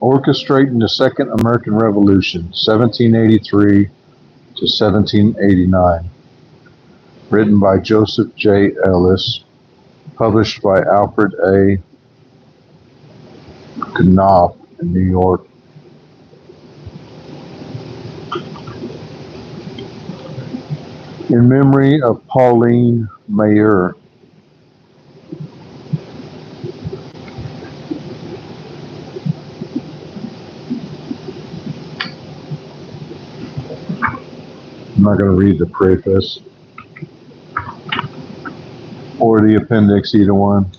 Orchestrating the Second American Revolution, 1783 to 1789. Written by Joseph J. Ellis. Published by Alfred A. Knopf in New York. In memory of Pauline Maier. I'm not going to read the preface or the appendix, either one.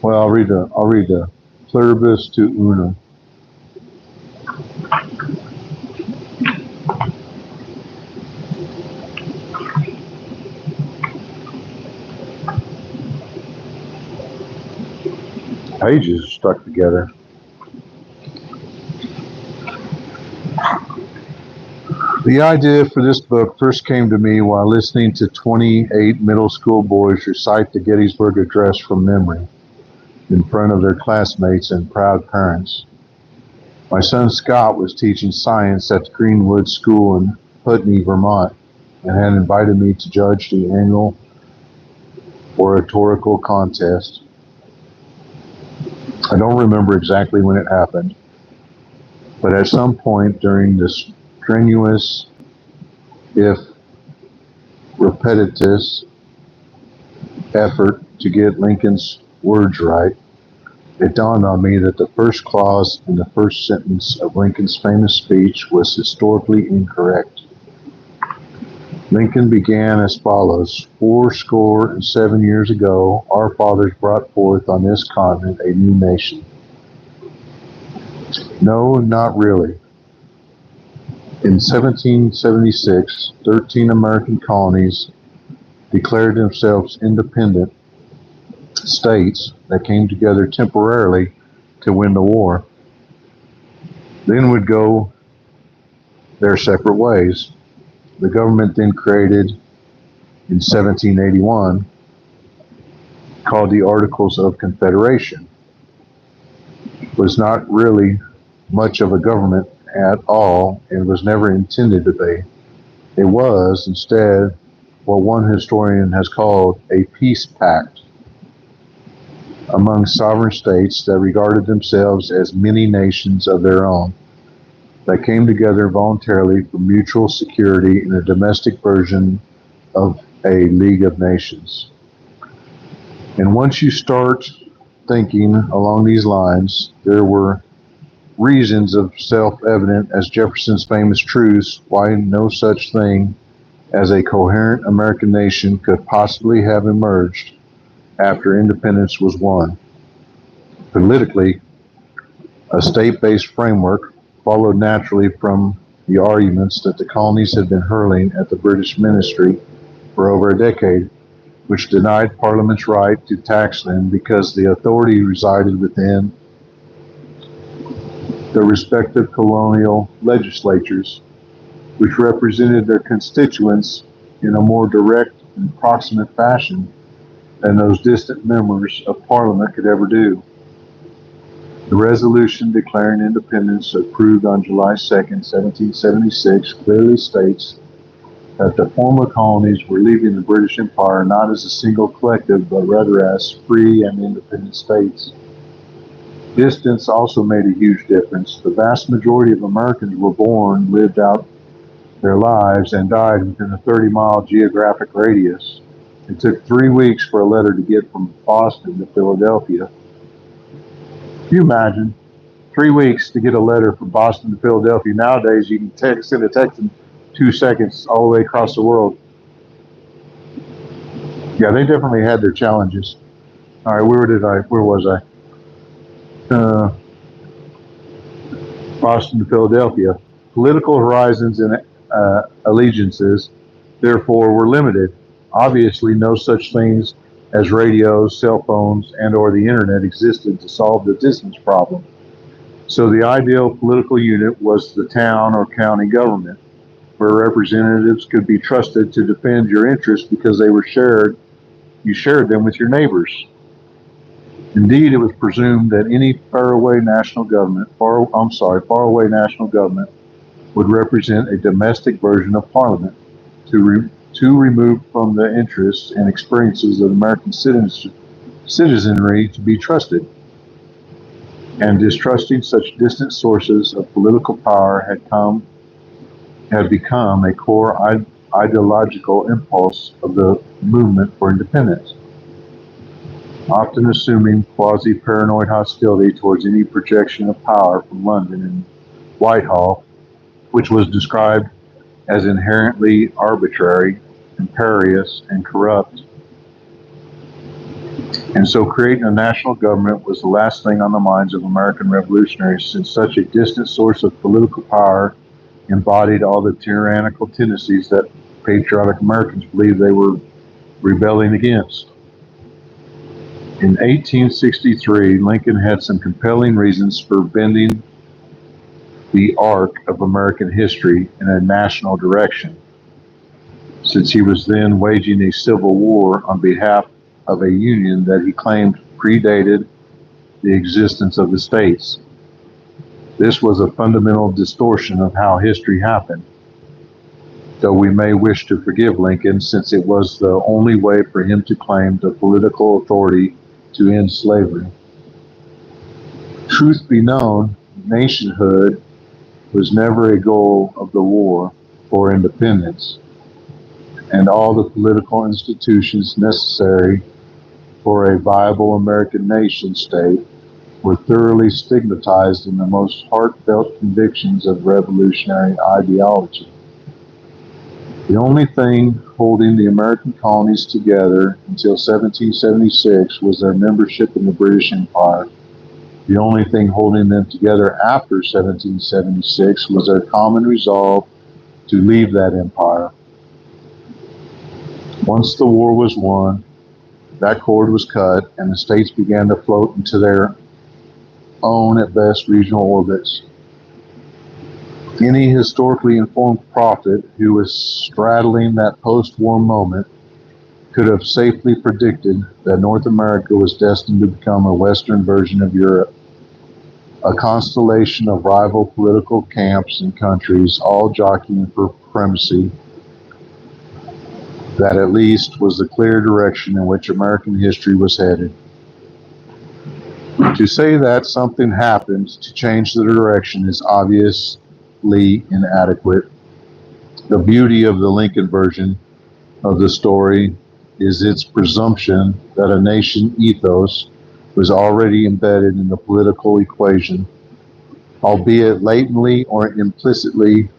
Well, I'll read the Pluribus to Una. Pages are stuck together. The idea for this book first came to me while listening to 28 middle school boys recite the Gettysburg Address from memory in front of their classmates and proud parents. My son Scott was teaching science at the Greenwood School in Putney, Vermont, and had invited me to judge the annual oratorical contest. I don't remember exactly when it happened, but at some point during this strenuous, if repetitious, effort to get Lincoln's words right, it dawned on me that the first clause in the first sentence of Lincoln's famous speech was historically incorrect. Lincoln began as follows: 7 years ago, our fathers brought forth on this continent a new nation. No, not really. In 1776, 13 American colonies declared themselves independent states that came together temporarily to win the war, then would go their separate ways. The government then created in 1781, called the Articles of Confederation, was not really much of a government at all and was never intended to be. It was, instead, what one historian has called a peace pact among sovereign states that regarded themselves as mini nations of their own, that came together voluntarily for mutual security in a domestic version of a League of Nations. And once you start thinking along these lines, there were reasons of self-evident as Jefferson's famous truths why no such thing as a coherent American nation could possibly have emerged after independence was won. Politically, a state-based framework followed naturally from the arguments that the colonies had been hurling at the British ministry for over a decade, which denied Parliament's right to tax them because the authority resided within the respective colonial legislatures, which represented their constituents in a more direct and proximate fashion than those distant members of Parliament could ever do. The resolution declaring independence, approved on July 2nd, 1776, clearly states that the former colonies were leaving the British Empire not as a single collective, but rather as free and independent states. Distance also made a huge difference. The vast majority of Americans were born, lived out their lives, and died within a 30-mile geographic radius. It took 3 weeks for a letter to get from Boston to Philadelphia. Can you imagine? 3 weeks to get a letter from Boston to Philadelphia. Nowadays, you can send a text in 2 seconds all the way across the world. Yeah, they definitely had their challenges. All right, where was I? Boston to Philadelphia. Political horizons and allegiances, therefore, were limited. Obviously, no such things as radios, cell phones, and or the internet existed to solve the distance problem. So the ideal political unit was the town or county government, where representatives could be trusted to defend your interests because you shared them with your neighbors. Indeed, it was presumed that any faraway national government, faraway national government would represent a domestic version of Parliament, too removed from the interests and experiences of American citizenry to be trusted, and distrusting such distant sources of political power had become a core ideological impulse of the movement for independence, often assuming quasi-paranoid hostility towards any projection of power from London and Whitehall, which was described as inherently arbitrary, imperious, and corrupt. And so creating a national government was the last thing on the minds of American revolutionaries, since such a distant source of political power embodied all the tyrannical tendencies that patriotic Americans believed they were rebelling against. In 1863, Lincoln had some compelling reasons for bending the arc of American history in a national direction, since he was then waging a civil war on behalf of a union that he claimed predated the existence of the states. This was a fundamental distortion of how history happened, though we may wish to forgive Lincoln, since it was the only way for him to claim the political authority to end slavery. Truth be known, nationhood was never a goal of the war for independence, and all the political institutions necessary for a viable American nation state were thoroughly stigmatized in the most heartfelt convictions of revolutionary ideology. The only thing holding the American colonies together until 1776 was their membership in the British Empire. The only thing holding them together after 1776 was their common resolve to leave that empire. Once the war was won, that cord was cut, and the states began to float into their own, at best, regional orbits. Any historically informed prophet who was straddling that post-war moment could have safely predicted that North America was destined to become a Western version of Europe, a constellation of rival political camps and countries, all jockeying for supremacy. That at least was the clear direction in which American history was headed. To say that something happened to change the direction is obviously inadequate. The beauty of the Lincoln version of the story is its presumption that a nation ethos was already embedded in the political equation, albeit latently or implicitly,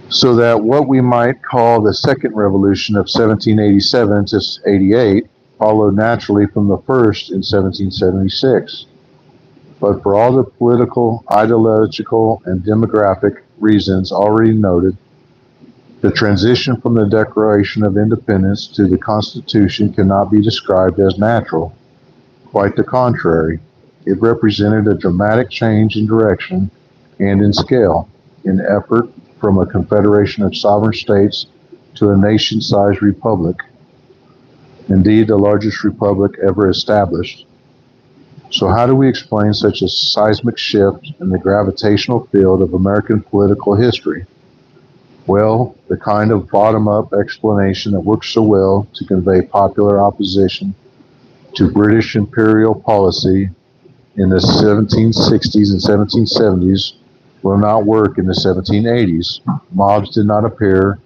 so that what we might call the second revolution of 1787 to 88 followed naturally from the first in 1776. But for all the political, ideological, and demographic reasons already noted, the transition from the Declaration of Independence to the Constitution cannot be described as natural. Quite the contrary. It represented a dramatic change in direction and in scale, in effort from a confederation of sovereign states to a nation-sized republic, indeed the largest republic ever established. So how do we explain such a seismic shift in the gravitational field of American political history? Well, the kind of bottom-up explanation that works so well to convey popular opposition to British imperial policy in the 1760s and 1770s will not work in the 1780s. Mobs did not appear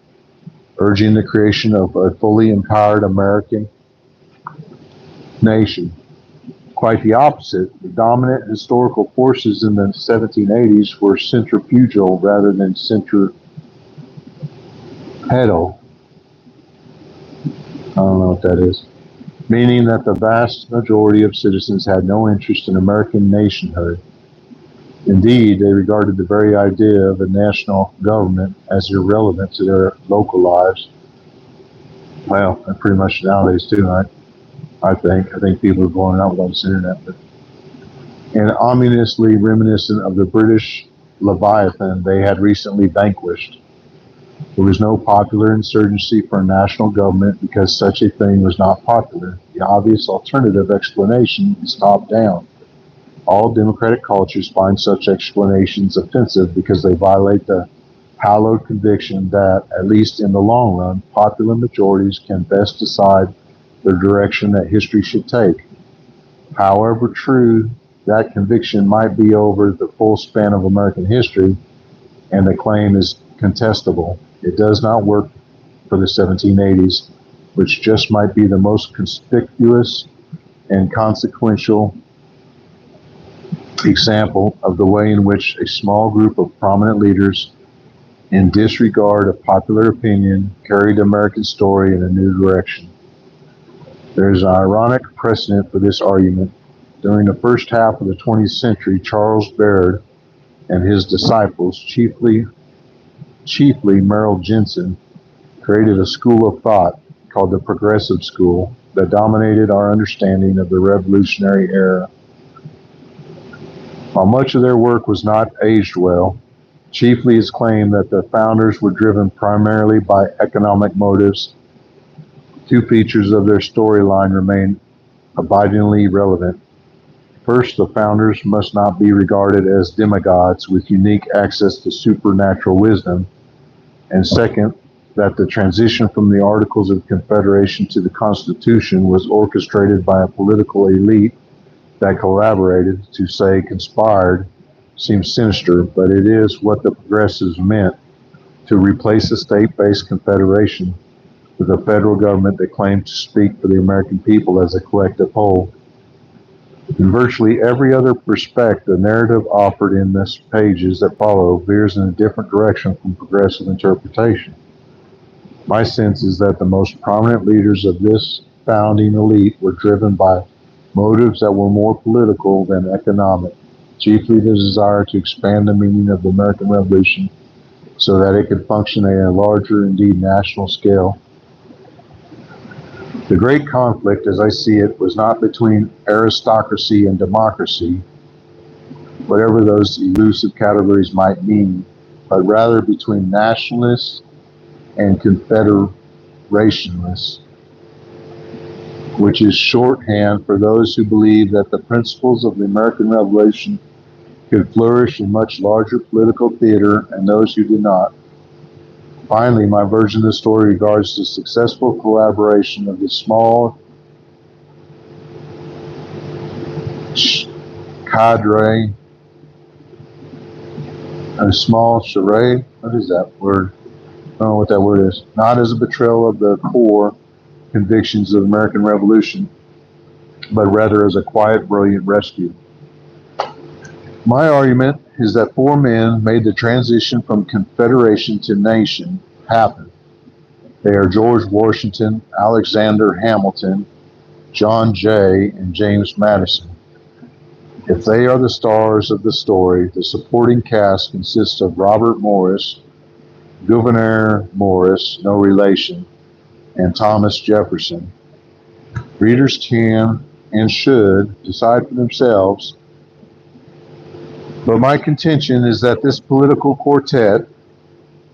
urging the creation of a fully empowered American nation. Quite the opposite. The dominant historical forces in the 1780s were centrifugal rather than centripetal. I don't know what that is. Meaning that the vast majority of citizens had no interest in American nationhood. Indeed, they regarded the very idea of a national government as irrelevant to their local lives. Well, and pretty much nowadays too, I think. I think people are blowing out with all this internet. And ominously reminiscent of the British Leviathan they had recently vanquished. There was no popular insurgency for a national government because such a thing was not popular. The obvious alternative explanation is top down. All democratic cultures find such explanations offensive because they violate the hallowed conviction that, at least in the long run, popular majorities can best decide the direction that history should take. However true that conviction might be over the full span of American history, and the claim is contestable, it does not work for the 1780s, which just might be the most conspicuous and consequential example of the way in which a small group of prominent leaders, in disregard of popular opinion, carried the American story in a new direction. There is an ironic precedent for this argument. During the first half of the 20th century, Charles Baird and his disciples, chiefly Merrill Jensen, created a school of thought called the Progressive School that dominated our understanding of the Revolutionary era. While much of their work was not aged well, chiefly is claimed that the founders were driven primarily by economic motives. Two features of their storyline remain abidingly relevant. First, the founders must not be regarded as demigods with unique access to supernatural wisdom. And second, that the transition from the Articles of Confederation to the Constitution was orchestrated by a political elite that collaborated, to say conspired, seems sinister, but it is what the progressives meant, to replace a state-based confederation with a federal government that claimed to speak for the American people as a collective whole. In virtually every other respect, the narrative offered in the pages that follow veers in a different direction from progressive interpretation. My sense is that the most prominent leaders of this founding elite were driven by motives that were more political than economic, chiefly the desire to expand the meaning of the American Revolution so that it could function at a larger, indeed national scale. The great conflict, as I see it, was not between aristocracy and democracy, whatever those elusive categories might mean, but rather between nationalists and confederationalists, which is shorthand for those who believe that the principles of the American Revolution could flourish in much larger political theater and those who did not. Finally, my version of the story regards the successful collaboration of the small cadre, a small charade, what is that word? I don't know what that word is. Not as a betrayal of the core convictions of the American Revolution, but rather as a quiet, brilliant rescue. My argument is that four men made the transition from confederation to nation happen. They are George Washington, Alexander Hamilton, John Jay, and James Madison. If they are the stars of the story, the supporting cast consists of Robert Morris, Gouverneur Morris, no relation, and Thomas Jefferson. Readers can and should decide for themselves, but my contention is that this political quartet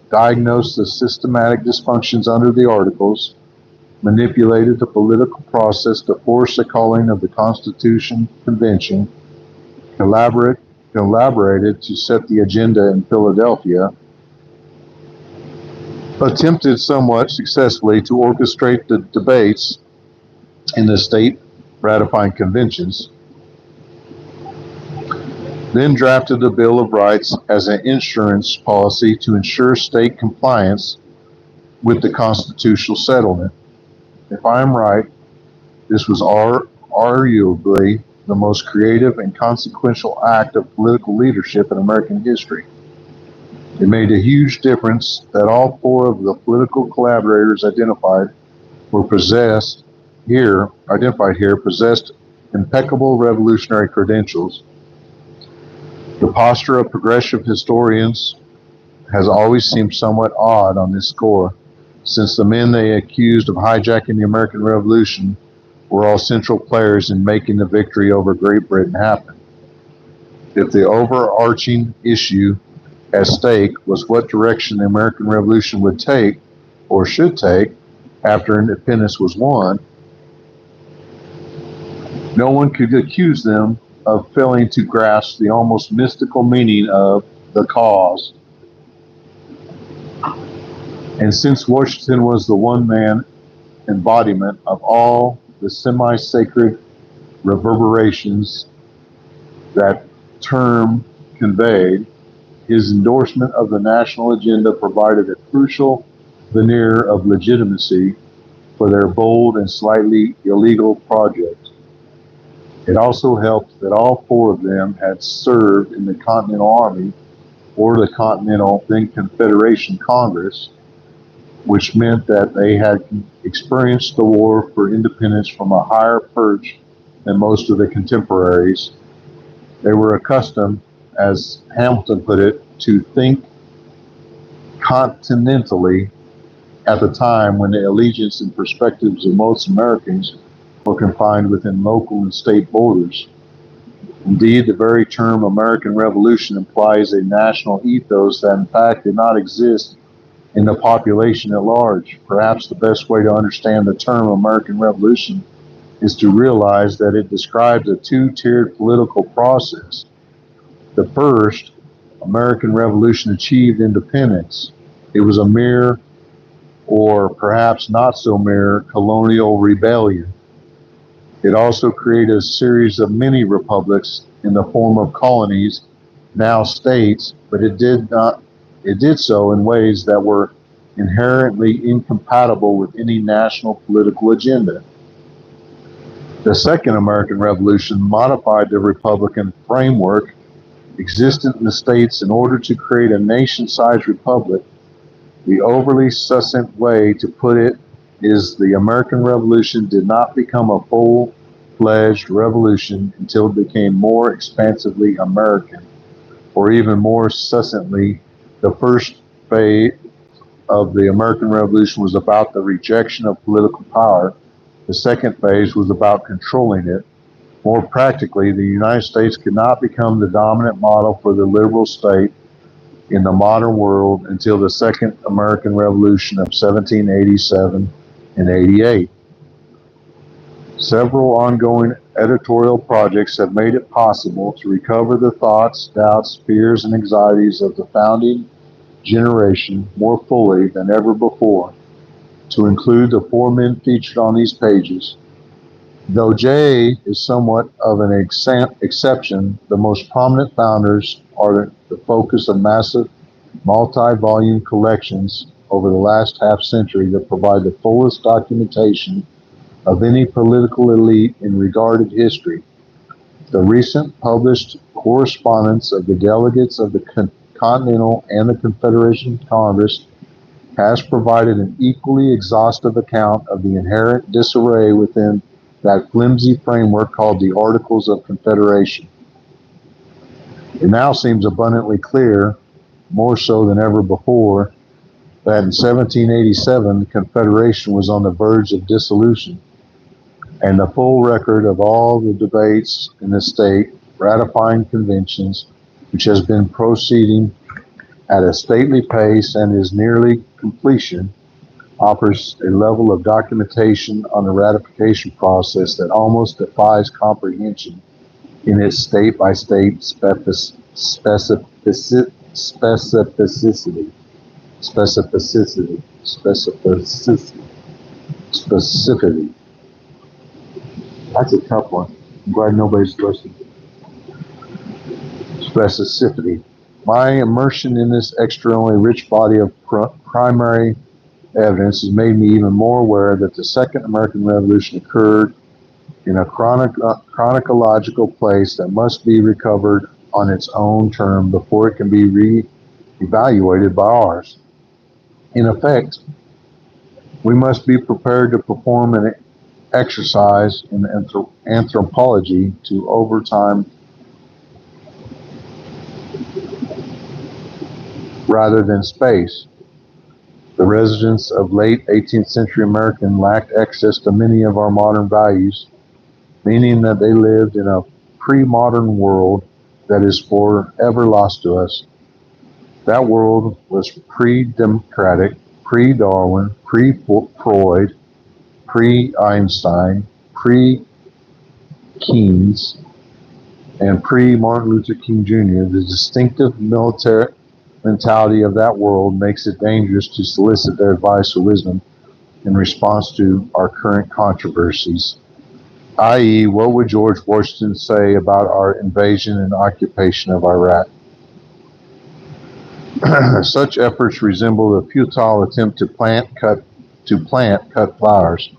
diagnosed the systematic dysfunctions under the Articles, manipulated the political process to force the calling of the Constitution Convention, collaborated to set the agenda in Philadelphia, attempted somewhat successfully to orchestrate the debates in the state ratifying conventions, then drafted the Bill of Rights as an insurance policy to ensure state compliance with the constitutional settlement. If I am right, this was arguably the most creative and consequential act of political leadership in American history. It made a huge difference that all four of the political collaborators identified here possessed impeccable revolutionary credentials. The posture of progressive historians has always seemed somewhat odd on this score, since the men they accused of hijacking the American Revolution were all central players in making the victory over Great Britain happen. If the overarching issue at stake was what direction the American Revolution would take, or should take, after independence was won, no one could accuse them of failing to grasp the almost mystical meaning of the cause. And since Washington was the one-man embodiment of all the semi-sacred reverberations that term conveyed, his endorsement of the national agenda provided a crucial veneer of legitimacy for their bold and slightly illegal project. It also helped that all four of them had served in the Continental Army or the Continental, then Confederation Congress, which meant that they had experienced the war for independence from a higher perch than most of the contemporaries. They were accustomed, as Hamilton put it, to think continentally at the time when the allegiance and perspectives of most Americans were confined within local and state borders. Indeed, the very term American Revolution implies a national ethos that in fact did not exist in the population at large. Perhaps the best way to understand the term American Revolution is to realize that it describes a two-tiered political process. The first, American Revolution, achieved independence. It was a mere, or perhaps not so mere, colonial rebellion. It also created a series of mini republics in the form of colonies, now states, but it did so in ways that were inherently incompatible with any national political agenda. The Second American Revolution modified the Republican framework existent in the states in order to create a nation-sized republic. The overly succinct way to put it is the American Revolution did not become a full-fledged revolution until it became more expansively American, or even more succinctly, the first phase of the American Revolution was about the rejection of political power. The second phase was about controlling it. More practically, the United States could not become the dominant model for the liberal state in the modern world until the Second American Revolution of 1787 and 88. Several ongoing editorial projects have made it possible to recover the thoughts, doubts, fears, and anxieties of the founding generation more fully than ever before, to include the four men featured on these pages. Though Jay is somewhat of an exception, the most prominent founders are the focus of massive multi-volume collections over the last half-century that provide the fullest documentation of any political elite in regarded history. The recent published correspondence of the delegates of the Continental and the Confederation Congress has provided an equally exhaustive account of the inherent disarray within that flimsy framework called the Articles of Confederation. It now seems abundantly clear, more so than ever before, that in 1787 the Confederation was on the verge of dissolution, and the full record of all the debates in the state ratifying conventions, which has been proceeding at a stately pace and is nearly completion, offers a level of documentation on the ratification process that almost defies comprehension in its state-by-state specificity. That's a tough one. I'm glad nobody's listening. Specificity. My immersion in this extraordinarily rich body of primary evidence has made me even more aware that the Second American Revolution occurred in a chronological place that must be recovered on its own term before it can be re-evaluated by ours. In effect, we must be prepared to perform an exercise in anthropology to over time rather than space. The residents of late 18th century American lacked access to many of our modern values, meaning that they lived in a pre-modern world that is forever lost to us. That world was pre-democratic, pre-Darwin, pre-Freud, pre-Einstein, pre-Keynes, and pre-Martin Luther King Jr. The distinctive military mentality of that world makes it dangerous to solicit their advice or wisdom in response to our current controversies. I.e., what would George Washington say about our invasion and occupation of Iraq? Such efforts resemble a futile attempt to plant cut flowers,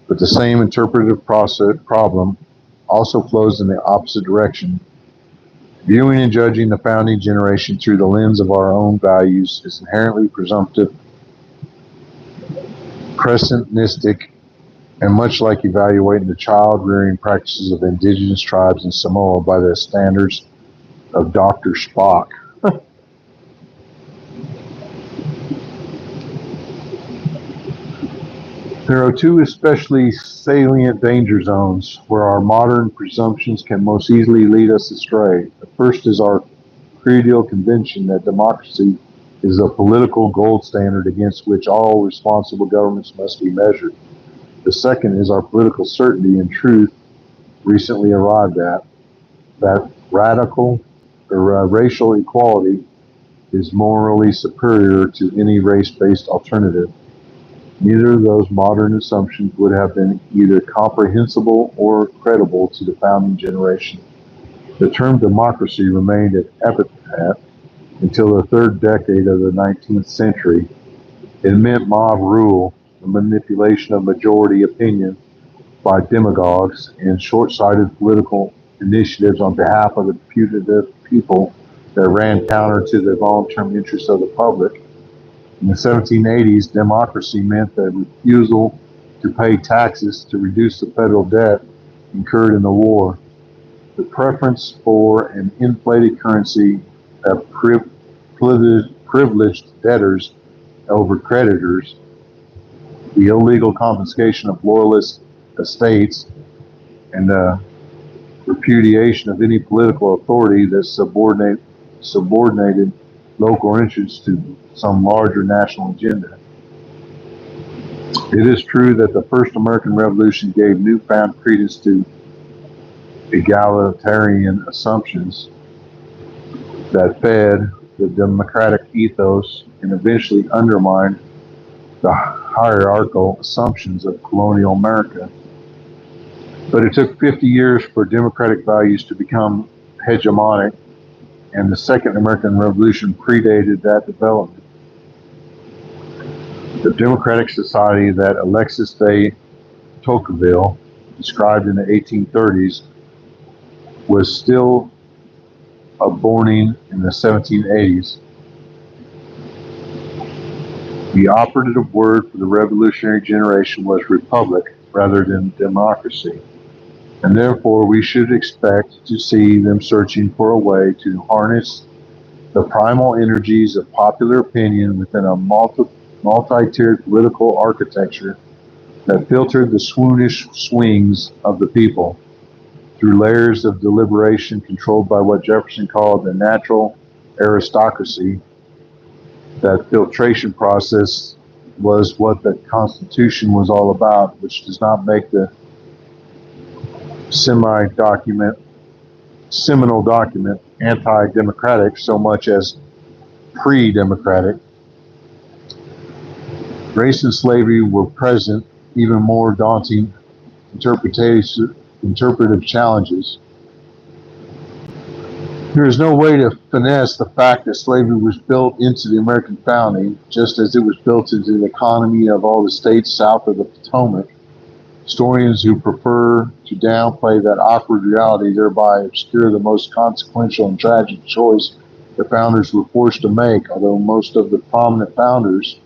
but the same interpretive problem also flows in the opposite direction. Viewing and judging the founding generation through the lens of our own values is inherently presumptive, prescintistic, and much like evaluating the child-rearing practices of indigenous tribes in Samoa by the standards of Dr. Spock. There are two especially salient danger zones where our modern presumptions can most easily lead us astray. The first is our creedal conviction that democracy is a political gold standard against which all responsible governments must be measured. The second is our political certainty and truth recently arrived at, that racial equality is morally superior to any race-based alternative. Neither of those modern assumptions would have been either comprehensible or credible to the founding generation. The term democracy remained an epithet until the third decade of the 19th century. It meant mob rule, the manipulation of majority opinion by demagogues, and short-sighted political initiatives on behalf of the putative people that ran counter to the long-term interests of the public. In the 1780s, democracy meant the refusal to pay taxes to reduce the federal debt incurred in the war, the preference for an inflated currency that privileged debtors over creditors, the illegal confiscation of loyalist estates, and the repudiation of any political authority that subordinated local interests to some larger national agenda. It is true that the first American Revolution gave newfound credence to egalitarian assumptions that fed the democratic ethos and eventually undermined the hierarchical assumptions of colonial America. But it took 50 years for democratic values to become hegemonic, and the Second American Revolution predated that development. The democratic society that Alexis de Tocqueville described in the 1830s was still burgeoning in the 1780s. The operative word for the revolutionary generation was republic rather than democracy, and therefore we should expect to see them searching for a way to harness the primal energies of popular opinion within a multi-tiered political architecture that filtered the swoonish swings of the people through layers of deliberation controlled by what Jefferson called the natural aristocracy. That filtration process was what the Constitution was all about, which does not make the seminal document anti-democratic so much as pre-democratic. Race and slavery were present, even more daunting interpretive challenges. There is no way to finesse the fact that slavery was built into the American founding, just as it was built into the economy of all the states south of the Potomac. Historians who prefer to downplay that awkward reality thereby obscure the most consequential and tragic choice the founders were forced to make, although most of the prominent founders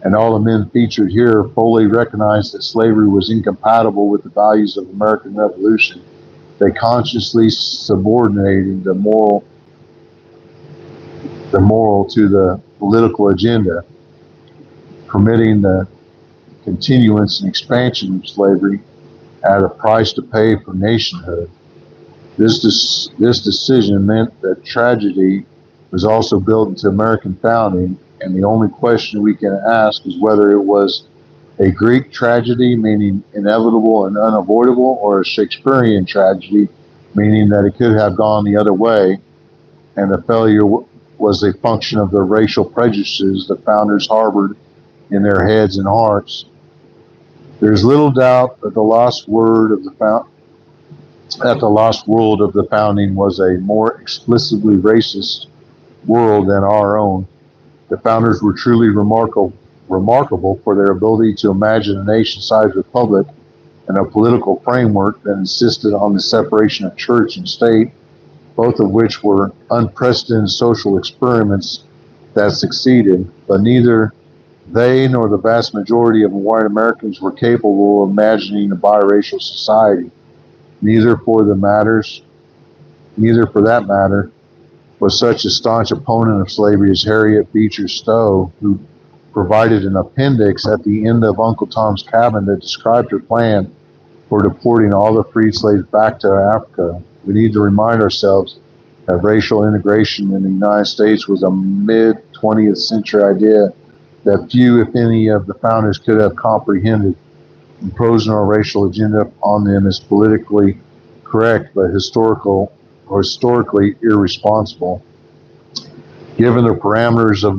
and all the men featured here fully recognized that slavery was incompatible with the values of the American Revolution. They consciously subordinated the moral to the political agenda, permitting the continuance and expansion of slavery at a price to pay for nationhood. This decision meant that tragedy was also built into American founding, and the only question we can ask is whether it was a Greek tragedy, meaning inevitable and unavoidable, or a Shakespearean tragedy, meaning that it could have gone the other way, and the failure was a function of the racial prejudices the founders harbored in their heads and hearts. There's little doubt that the lost world of the founding was a more explicitly racist world than our own. The founders were truly remarkable for their ability to imagine a nation-sized republic and a political framework that insisted on the separation of church and state, both of which were unprecedented social experiments that succeeded, but neither they nor the vast majority of white Americans were capable of imagining a biracial society. Neither for that matter was such a staunch opponent of slavery as Harriet Beecher Stowe, who provided an appendix at the end of Uncle Tom's Cabin that described her plan for deporting all the freed slaves back to Africa. We need to remind ourselves that racial integration in the United States was a mid-20th century idea that few, if any, of the founders could have comprehended. Imposing our racial agenda on them is politically correct, but historically irresponsible. Given the parameters of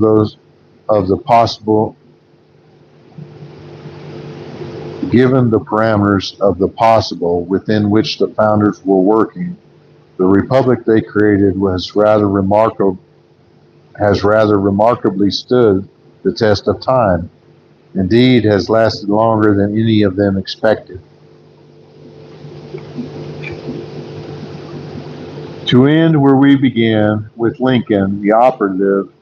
the possible within which the founders were working, the republic they created has rather remarkably stood the test of time. Indeed, has lasted longer than any of them expected. To end where we began, with Lincoln, the operative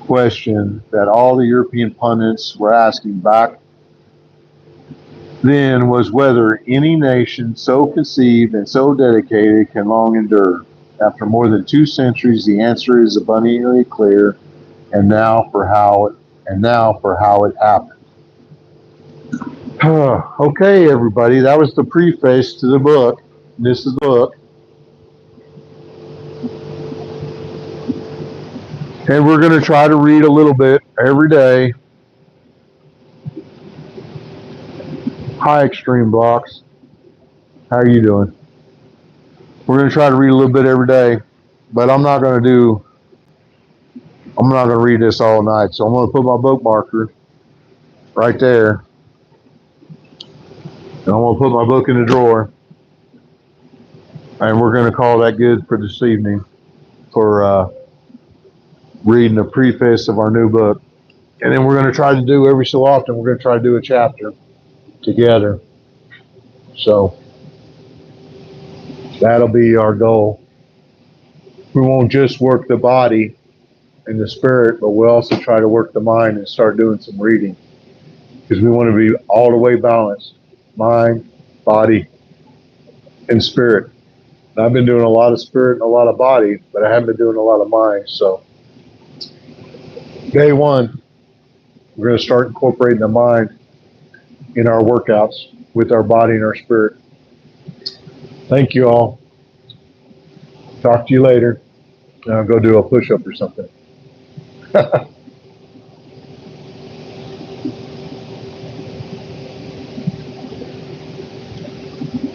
question that all the European pundits were asking back then was whether any nation so conceived and so dedicated can long endure. After more than 2 centuries, the answer is abundantly clear, and now for how it happened. Okay, everybody, that was the preface to the book. This is the book. And we're going to try to read a little bit every day. Hi, Extreme Blocks. How are you doing? We're going to try to read a little bit every day, but I'm not going to read this all night. So I'm going to put my bookmarker right there. And I'm going to put my book in the drawer. And we're going to call that good for this evening for reading the preface of our new book. And then we're going to try to do every so often, we're going to try to do a chapter together. So that'll be our goal. We won't just work the body and the spirit, but we'll also try to work the mind and start doing some reading, because we want to be all the way balanced, mind, body, and spirit. And I've been doing a lot of spirit and a lot of body, but I haven't been doing a lot of mind. So day one, we're going to start incorporating the mind in our workouts with our body and our spirit. Thank you all. Talk to you later. I'll go do a push-up or something.